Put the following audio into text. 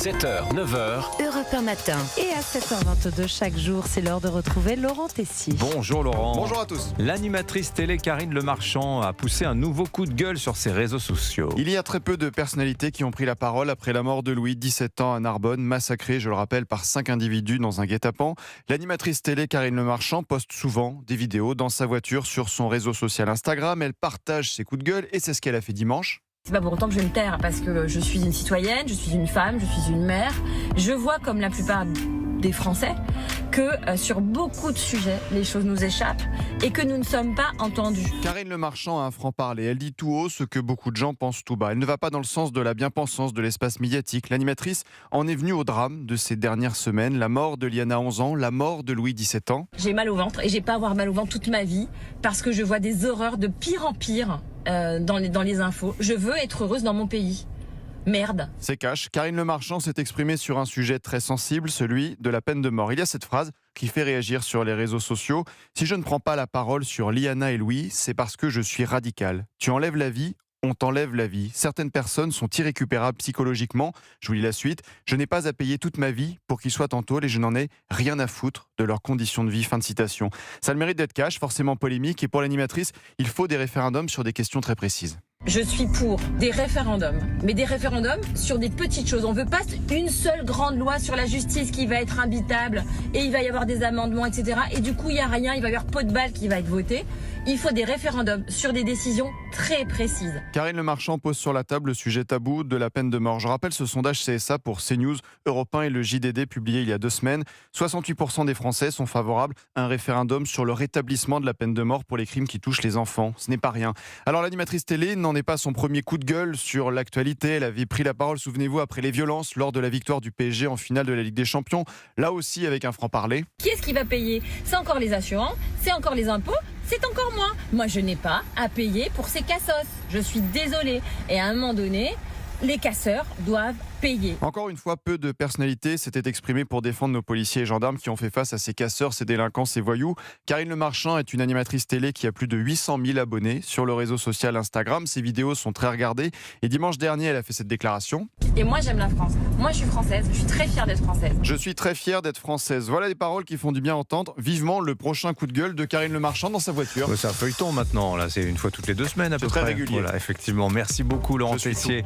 7h, 9h. Europe 1 matin. Et à 7h22 chaque jour, c'est l'heure de retrouver Laurent Tessier. Bonjour Laurent. Bonjour à tous. L'animatrice télé Karine Le Marchand a poussé un nouveau coup de gueule sur ses réseaux sociaux. Il y a très peu de personnalités qui ont pris la parole après la mort de Louis, 17 ans, à Narbonne, massacré, je le rappelle, par 5 individus dans un guet-apens. L'animatrice télé Karine Le Marchand poste souvent des vidéos dans sa voiture sur son réseau social Instagram. Elle partage ses coups de gueule et c'est ce qu'elle a fait dimanche. C'est pas pour autant que je vais me taire, parce que je suis une citoyenne, je suis une femme, je suis une mère. Je vois, comme la plupart des Français, que sur beaucoup de sujets, les choses nous échappent et que nous ne sommes pas entendus. Karine Le Marchand a un franc-parler. Elle dit tout haut ce que beaucoup de gens pensent tout bas. Elle ne va pas dans le sens de la bien-pensance de l'espace médiatique. L'animatrice en est venue au drame de ces dernières semaines. La mort de Liana, 11 ans, la mort de Louis, 17 ans. J'ai mal au ventre et j'ai pas à avoir mal au ventre toute ma vie parce que je vois des horreurs de pire en pire dans les infos. Je veux être heureuse dans mon pays. Merde. C'est cash. Karine Le Marchand s'est exprimée sur un sujet très sensible, celui de la peine de mort. Il y a cette phrase qui fait réagir sur les réseaux sociaux. Si je ne prends pas la parole sur Liana et Louis, c'est parce que je suis radical. Tu enlèves la vie, on t'enlève la vie. Certaines personnes sont irrécupérables psychologiquement. Je vous lis la suite. Je n'ai pas à payer toute ma vie pour qu'ils soient en tôle et je n'en ai rien à foutre de leurs conditions de vie. Fin de citation. Ça a le mérite d'être cash, forcément polémique. Et pour l'animatrice, il faut des référendums sur des questions très précises. Je suis pour des référendums, mais des référendums sur des petites choses. On veut pas une seule grande loi sur la justice qui va être imbitable et il va y avoir des amendements, etc. Et du coup, il n'y a rien, il va y avoir pot de balle qui va être voté. Il faut des référendums sur des décisions très précises. Karine Le Marchand pose sur la table le sujet tabou de la peine de mort. Je rappelle ce sondage CSA pour CNews, Europe 1 et le JDD publié il y a 2 semaines. 68% des Français sont favorables à un référendum sur le rétablissement de la peine de mort pour les crimes qui touchent les enfants. Ce n'est pas rien. Alors l'animatrice télé n'en est pas son premier coup de gueule sur l'actualité. Elle avait pris la parole, souvenez-vous, après les violences lors de la victoire du PSG en finale de la Ligue des Champions. Là aussi avec un franc-parler. Qui est-ce qui va payer? C'est encore les assurances, c'est encore les impôts, c'est encore moi. Moi, je n'ai pas à payer pour ces cassos. Je suis désolée. Et à un moment donné, les casseurs doivent payer. Encore une fois, peu de personnalités s'étaient exprimées pour défendre nos policiers et gendarmes qui ont fait face à ces casseurs, ces délinquants, ces voyous. Karine Le Marchand est une animatrice télé qui a plus de 800 000 abonnés sur le réseau social Instagram. Ses vidéos sont très regardées. Et dimanche dernier, elle a fait cette déclaration. Et moi, j'aime la France. Moi, je suis française. Je suis très fière d'être française. Je suis très fière d'être française. Voilà des paroles qui font du bien entendre. Vivement le prochain coup de gueule de Karine Le Marchand dans sa voiture. C'est un feuilleton maintenant. Là, c'est une fois toutes les 2 semaines à peu C'est très près. régulier. Voilà, effectivement. Merci beaucoup Laurent Je suis Tessier.